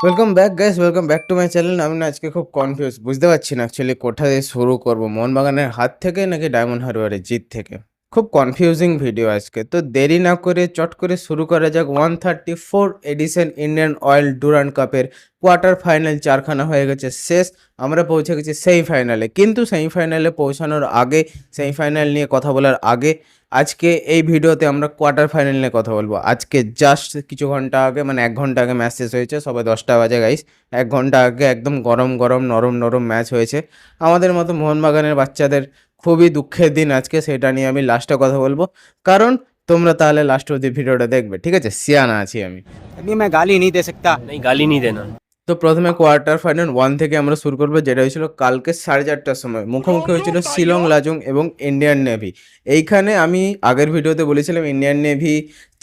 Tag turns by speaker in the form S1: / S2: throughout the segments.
S1: Welcome back guys, welcome back to my channel. আমি না আজকে খুব কনফিউজ, বুঝতে পারছি না অ্যাকচুয়ালি কোথা দিয়ে শুরু করব, মোহনবাগানের হাত থেকে নাকি ডায়মন্ড হারবারের জিত থেকে। খুব কনফিউজিং ভিডিও আজকে। তো দেরি না করে চট করে শুরু করা যাক। 134 এডিশন ইন্ডিয়ান অয়েল ডুরান্ড কাপের কোয়ার্টার ফাইনাল চারখানা হয়ে গেছে শেষ। আমরা পৌঁছে গেছি সেমিফাইনালে, কিন্তু সেমিফাইনালে পৌঁছানোর আগে, সেমিফাইনাল নিয়ে কথা বলার আগে আজকে এই ভিডিওতে আমরা কোয়ার্টার ফাইনাল নিয়ে কথা বলবো। আজকে জাস্ট কিছু ঘন্টা আগে, মানে 1 ঘন্টা আগে ম্যাচ শেষ হয়েছে, সবাই 10টা বাজে গাইস। 1 ঘন্টা আগে একদম গরম গরম নরম নরম ম্যাচ হয়েছে। আমাদের মতো মোহনবাগানের বাচ্চাদের খুবই দুঃখের দিন আজকে, সেটা নিয়ে আমি লাস্টে কথা বলবো। কারণ তোমরা তাহলে লাস্ট অবধি ভিডিওটা দেখবে, ঠিক আছে? সিয়ানা আছি আমি।
S2: अभी मैं गाली नहीं दे सकता।
S3: नहीं, गाली नहीं देना।
S1: তো প্রথমে কোয়ার্টার ফাইনাল 1 থেকে আমরা শুরু করবো, যেটা হয়েছিল কালকে 4:30টার সময়। মুখোমুখি হয়েছিল শিলং লাজং এবং ইন্ডিয়ান নেভি। এইখানে আমি আগের ভিডিওতে বলেছিলাম ইন্ডিয়ান নেভি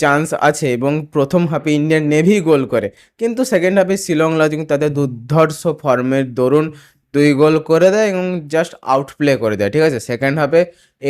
S1: চান্স আছে এবং প্রথম হাফে ইন্ডিয়ান নেভি গোল করে, কিন্তু সেকেন্ড হাফে শিলং লাজং তাদের দুর্ধর্ষ ফর্মের দরুন 2 গোল করে দেয় এবং জাস্ট আউট প্লে করে দেয়, ঠিক আছে? সেকেন্ড হাফে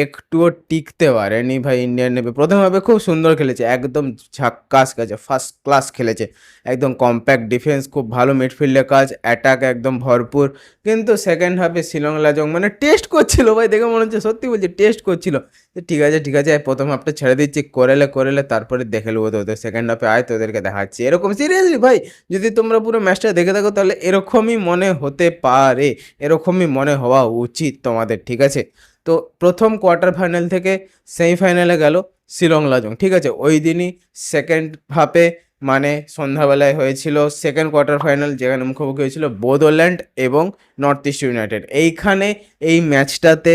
S1: একটুও টিকতে পারেনি ভাই ইন্ডিয়ান নেভি। প্রথম হাফে খুব সুন্দর খেলেছে, একদম ঝাক্কাস গেছে, ফার্স্ট ক্লাস খেলেছে, একদম কম্প্যাক্ট ডিফেন্স, খুব ভালো মিডফিল্ডের কাজ, অ্যাটাক একদম ভরপুর। কিন্তু সেকেন্ড হাফে শিলং লাজং মানে টেস্ট করছিল ভাই, দেখে মনে হচ্ছে, সত্যি বলছি টেস্ট করছিল যে ঠিক আছে ঠিক আছে, প্রথম হাফটা ছেড়ে দিচ্ছি, করেলে করেলে তারপরে দেখে নেবো তোদের, সেকেন্ড হাফে আয় তোদেরকে দেখাচ্ছি। এরকম সিরিয়াসলি ভাই, যদি তোমরা পুরো ম্যাচটা দেখে থাকো তাহলে এরকমই মনে হতে পারে, এরকমই মনে হওয়া উচিত তোমাদের, ঠিক আছে? তো প্রথম কোয়ার্টার ফাইনাল থেকে সেমিফাইনালে গেল শিলং লাজং, ঠিক আছে? ওই দিনই সেকেন্ড হাফে, মানে সন্ধ্যাবেলায় হয়েছিল সেকেন্ড কোয়ার্টার ফাইনাল, যেখানে মুখোমুখি হয়েছিল বোদোল্যান্ড এবং নর্থ ইস্ট ইউনাইটেড। এইখানে এই ম্যাচটাতে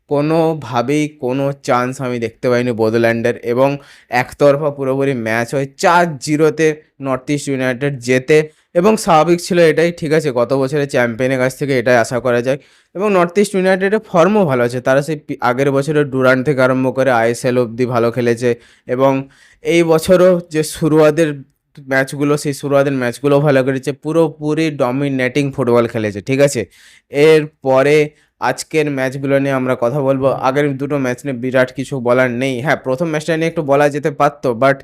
S1: কোনোভাবেই কোনো চান্স আমি দেখতে পাইনি বোদোল্যান্ডের, এবং একতরফা পুরোপুরি ম্যাচ হয় 4-0-তে নর্থ ইস্ট ইউনাইটেড জেতে। এবং স্বাভাবিক ছিল এটাই, ঠিক আছে? গত বছরের চ্যাম্পিয়নের কাছ থেকে এটাই আশা করা যায়। এবং নর্থ ইস্ট ইউনাইটেডের ফর্মও ভালো আছে, তারা সেই আগের বছরের ডুরান্ট থেকে আরম্ভ করে আইএসএল অবধি ভালো খেলেছে। এবং এই বছরও যে শুরুয়াতের ম্যাচগুলো, সেই শুরুয়াতের ম্যাচগুলো ভালো করেছে, পুরোপুরি ডমিনেটিং ফুটবল খেলেছে, ঠিক আছে? এরপরে আজকের ম্যাচগুলো নিয়ে আমরা কথা বলবো। আগের দুটো ম্যাচ নিয়ে বিরাট কিছু বলার নেই। হ্যাঁ, প্রথম ম্যাচটা নিয়ে একটু বলা যেতে পারতো, বাট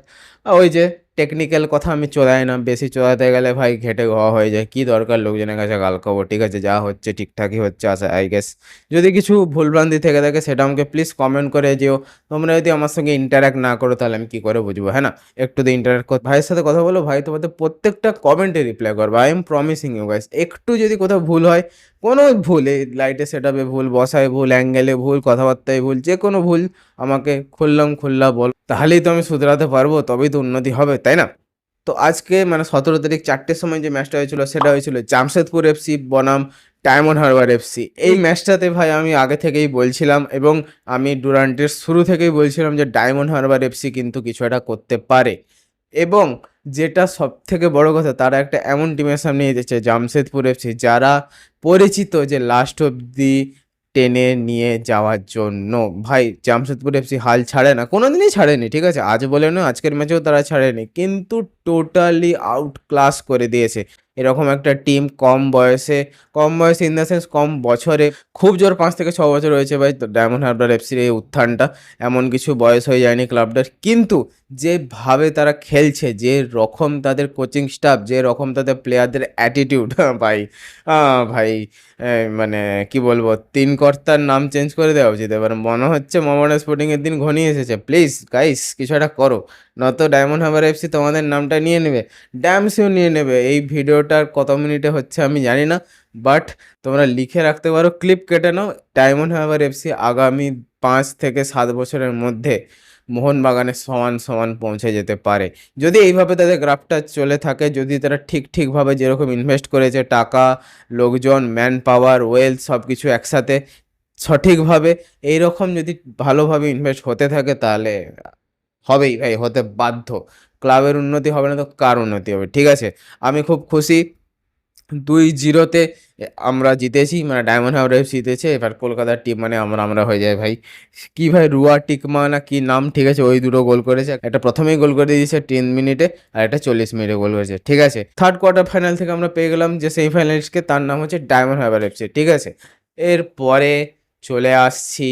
S1: ওই যে টেকনিক্যাল কথা আমি চোদাই না, বেশি চোদাতে গেলে ভাই ঘেটে ঘোয়া হয়ে যায়, কি দরকার লোকজনের কাছে গাল খাবো, ঠিক আছে? যা হচ্ছে ঠিকঠাকই হচ্ছে আশা, আই গেস। যদি কিছু ভুলভ্রান্তি থেকে থাকে সেটা আমাকে প্লিজ কমেন্ট করে যেও। তোমরা যদি আমার সঙ্গে ইন্টারাক্ট না করো তাহলে আমি কী করে বুঝবো, হ্যাঁ না? একটু তো ইন্টারাক্ট কর, ভাইয়ের সাথে কথা বলো, ভাই তোমাদের প্রত্যেকটা কমেন্টে রিপ্লাই করবো, I am promising you guys. একটু যদি কোথাও ভুল হয়, কোনো ভুল, এই লাইটের সেট আপে ভুল, বসায় ভুল, অ্যাঙ্গেলে ভুল, কথাবার্তায় ভুল, যে কোনো ভুল আমাকে খুল্লা বল, তাহলেই তো আমি শুধরাতে পারবো, তবেই তো উন্নতি হবে, তাই না? তো আজকে মানে 17 তারিখ 4টের সময় যে ম্যাচটা হয়েছিল সেটা হয়েছিল জামশেদপুর এফসি বনাম ডায়মন্ড হারবার এফসি। এই ম্যাচটাতে ভাই আমি আগে থেকেই বলছিলাম, এবং আমি ডুরান্টের শুরু থেকেই বলছিলাম যে ডায়মন্ড হারবার এফসি কিন্তু কিছু একটা করতে পারে। এবং যেটা সব থেকে বড় কথা, তারা একটা এমন টিমের সামনে এসেছে জামশেদপুর এফসি, যারা পরিচিত যে লাস্ট অব্দি টেনে নিয়ে যাওয়ার জন্য। ভাই জামশেদপুর এফসি হাল ছাড়ে না, কোনোদিনই ছাড়েনি, ঠিক আছে? আজ বলে নয়, আজকের ম্যাচেও তারা ছাড়েনি, কিন্তু টোটালি আউট ক্লাস করে দিয়েছে এরকম একটা টিম। কম বয়সে ইন দ্য সেন্স কম বছরে, খুব জোর 5 থেকে 6 বছর হয়েছে ভাই তো ডায়মন্ড হারবার এফসির এই উত্থানটা, এমন কিছু বয়স হয়ে যায়নি ক্লাবটার। কিন্তু যেভাবে তারা খেলছে, যে রকম তাদের কোচিং স্টাফ, যে রকম তাদের প্লেয়ারদের অ্যাটিটিউড, ভাই ভাই মানে কি বলবো, তিন কর্তার নাম চেঞ্জ করে দেওয়া উচিত এবার। মনে হচ্ছে মোহামেডান স্পোর্টিংয়ের দিন ঘনিয়ে এসেছে। প্লিজ গাইস, কিছু একটা করো, নয়তো ডায়মন্ড হারবার এফসি তোমাদের নামটা নিয়ে নেবে, ড্যামসিও নিয়ে নেবে। এই ভিডিওটার কত মিনিটে হচ্ছে আমি জানি না, বাট তোমরা লিখে রাখতে পারো, ক্লিপ কেটে নাও। ডায়মন্ড হারবার এফসি আগামী 5 থেকে 7 বছরের মধ্যে মোহনবাগানের সমান সমান পৌঁছে যেতে পারে, যদি এইভাবে তাদের গ্রাফটা চলে থাকে, যদি তারা ঠিকভাবে যেরকম ইনভেস্ট করেছে, টাকা, লোকজন, ম্যান পাওয়ার, ওয়েলথ, সব কিছু একসাথে সঠিকভাবে এইরকম যদি ভালোভাবে ইনভেস্ট হতে থাকে, তাহলে হবেই ভাই, হতে বাধ্য। ক্লাবের উন্নতি হবে না তো কার উন্নতি হবে, ঠিক আছে? আমি খুব খুশি 2-0-তে আমরা জিতেছি, মানে ডায়মন্ড হারবার এফসি জিতেছে। এবার কলকাতার টিম মানে আমরা হয়ে যায় ভাই। কি ভাই, রুয়া টিকমা না কি নাম, ঠিক আছে? ওই দুটো গোল করেছে, একটা প্রথমেই গোল করে দিয়েছে 10 মিনিটে, আর একটা 40 মিনিটে গোল করেছে, ঠিক আছে? থার্ড কোয়ার্টার ফাইনাল থেকে আমরা পেয়ে গেলাম যে সেমিফাইনালিস্টকে, তার নাম হচ্ছে ডায়মন্ড হারবার এফসি, ঠিক আছে? এরপরে চলে আসছি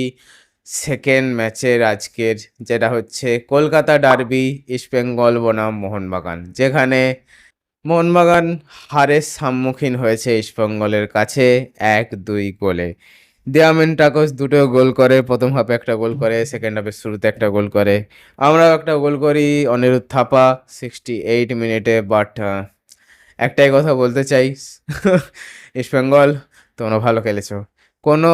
S1: সেকেন্ড ম্যাচের আজকের, যেটা হচ্ছে কলকাতা ডার্বি ইস্টবেঙ্গল বনাম মোহনবাগান, যেখানে মোহনবাগান হারের সম্মুখীন হয়েছে ইস্টবেঙ্গলের কাছে 1-2 গোলে। দিয়ামিন্টাকোস দুটো গোল করে, প্রথম হাফে একটা গোল করে, সেকেন্ড হাফের শুরুতে একটা গোল করে। আমরাও একটা গোল করি, অনিরুদ্ধ থাপা 68 মিনিটে। বাট একটাই কথা বলতে চাই, ইস্টবেঙ্গল তোমরা ভালো খেলেছো। কোনো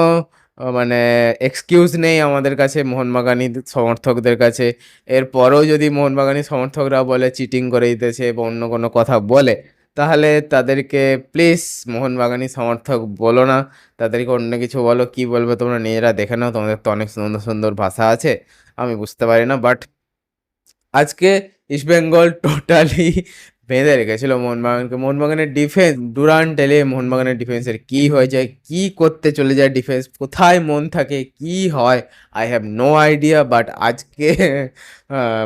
S1: মানে এক্সকিউজ নেই আমাদের কাছে মোহনবাগানি সমর্থকদের কাছে। এরপরেও যদি মোহনবাগানি সমর্থকরা বলে চিটিং করে দিতেছে বা অন্য কোনো কথা বলে, তাহলে তাদেরকে প্লিজ মোহনবাগানি সমর্থক বলো না, তাদেরকে অন্য কিছু বলো। কি বলবে তোমরা নিজেরা দেখে নাও, তোমাদের তো অনেক সুন্দর সুন্দর ভাষা আছে, আমি বুঝতে পারি না। বাট আজকে ইস্টবেঙ্গল টোটালি বেঁধে রেখেছিল মোহনবাগানকে। মোহনবাগানের ডিফেন্স ডুরান্ট এলে মোহনবাগানের ডিফেন্সের কি হয়ে যায়, কি করতে চলে যায় ডিফেন্স, কোথায় মন থাকে, কি হয়, I have no idea. But আজকে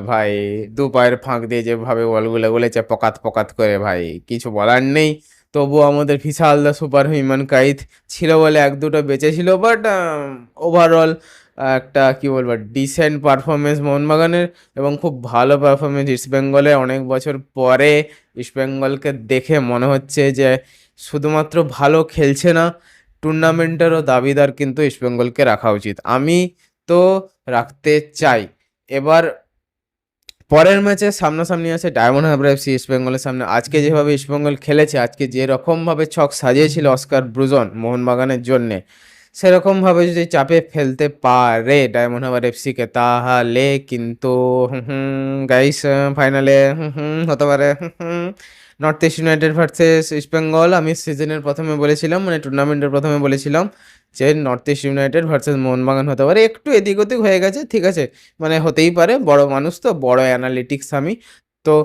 S1: ভাই দু পায়ের ফাঁক দিয়ে যেভাবে বলগুলো বলেছে পকাত পকাত করে, ভাই কিছু বলার নেই। তবুও আমাদের বিশাল দা সুপার হিউম্যান কাইত ছিল বলে এক দুটো বেঁচে ছিল। বাট ওভারঅল একটা কি বলবো ডিসেন্ট পারফরমেন্স মোহনবাগানের এবং খুব ভালো পারফরমেন্স ইস্টবেঙ্গলে। অনেক বছর পরে ইস্টবেঙ্গলকে দেখে মনে হচ্ছে যে শুধুমাত্র ভালো খেলছে না, টুর্নামেন্টেরও দাবিদার কিন্তু ইস্টবেঙ্গলকে রাখা উচিত। আমি তো রাখতে চাই। এবার পরের ম্যাচে সামনাসামনি আছে ডায়মন্ড হারবার এফসি ইস্টবেঙ্গলের সামনে। আজকে যেভাবে ইস্টবেঙ্গল খেলেছে, আজকে যে রকমভাবে ছক সাজিয়েছিল অস্কার ব্রুজন মোহনবাগানের জন্যে, সেরকমভাবে যদি চাপে ফেলতে পারে ডায়মন্ড হারবার এফসিকে, তাহলে কিন্তু গাইস ফাইনালে হতে পারে north east United versus East Bengal. আমি সিজনের প্রথমে বলেছিলাম, মানে টুর্নামেন্টের প্রথমে বলেছিলাম যে north east United versus Mohun Bagan হতে পারে। একটু এদিক ওদিক হয়ে গেছে, ঠিক আছে, মানে হতেই পারে, বড় মানুষ তো, বড় অ্যানালিটিক্স আমি তো।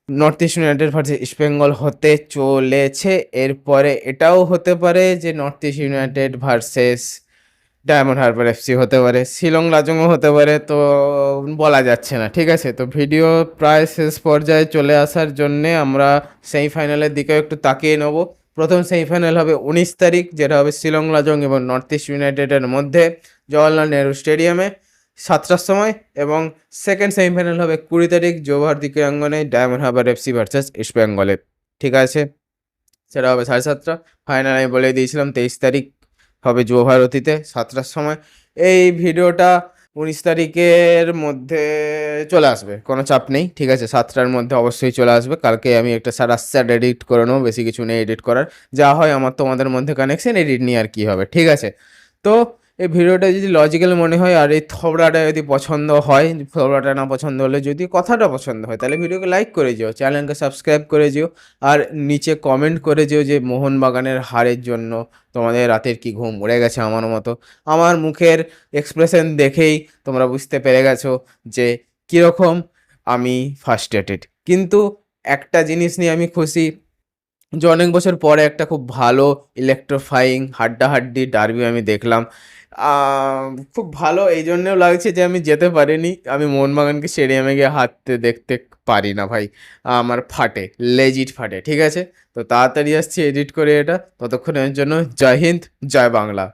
S1: North east United versus East Bengal হতে চলেছে। এরপরে এটাও হতে পারে যে north east United versus diamond Harbour FC হতে পারে, শিলং লাজংও হতে পারে, তো বলা যাচ্ছে না, ঠিক আছে। তো ভিডিও প্রায় শেষ পর্যায়ে চলে আসার জন্যে আমরা সেমিফাইনালের দিকেও একটু তাকিয়ে নেব। প্রথম সেমিফাইনাল হবে 19 তারিখ, যেটা হবে শিলং লাজং এবং নর্থ ইস্ট ইউনাইটেডের মধ্যে জওয়াহরলাল নেহরু স্টেডিয়ামে 7টার সময়। এবং সেকেন্ড সেমিফাইনাল হবে 20 তারিখ জওহর ক্রীড়াঙ্গনে, ডায়মন্ড হারবার এফসি ভার্সেস ইস্টবেঙ্গলে, ঠিক আছে, সেটা হবে 7:30। ফাইনাল আমি বলে দিয়েছিলাম 23 তারিখ হবে যুব ভারতীতে 7টার সময়। এই ভিডিওটা 19 তারিখের মধ্যে চলে আসবে, কোনো চাপ নেই, ঠিক আছে, 7টার মধ্যে অবশ্যই চলে আসবে। কালকে আমি একটা রাস্তার এডিট করে নেবো, বেশি কিছু নেই এডিট করার, যা হয় আমার তোমাদের মধ্যে কানেকশন, এডিট নিয়ে আর কি হবে, ঠিক আছে। তো এই ভিডিওটা যদি লজিক্যাল মনে হয় আর এই থবড়াটা যদি পছন্দ হয়, থবড়াটা না পছন্দ হলে যদি কথাটা পছন্দ হয়, তাহলে ভিডিওকে লাইক করে যেও, চ্যানেলকে সাবস্ক্রাইব করে যেও, আর নিচে কমেন্ট করে যেও যে মোহনবাগানের হারের জন্য তোমাদের রাতের কি ঘুম উড়ে গেছে আমার মতো। আমার মুখের এক্সপ্রেশন দেখেই তোমরা বুঝতে পেরে গেছো যে কীরকম আমি ফার্স্ট্রেটেড। কিন্তু একটা জিনিস নিয়ে আমি খুশি যে অনেক বছর পরে একটা খুব ভালো ইলেকট্রিফাইং হাড্ডাহাড্ডি ডার্বি আমি দেখলাম। খুব ভালো এই জন্যেও লাগছে যে আমি যেতে পারিনি, আমি মোহনবাগানকে স্টেডিয়ামে গিয়ে হাঁটতে দেখতে পারি না ভাই, আমার ফাটে, লেজিট ফাটে, ঠিক আছে। তো তাড়াতাড়ি আসছি এডিট করে এটা, ততক্ষণের জন্য জয় হিন্দ, জয় বাংলা।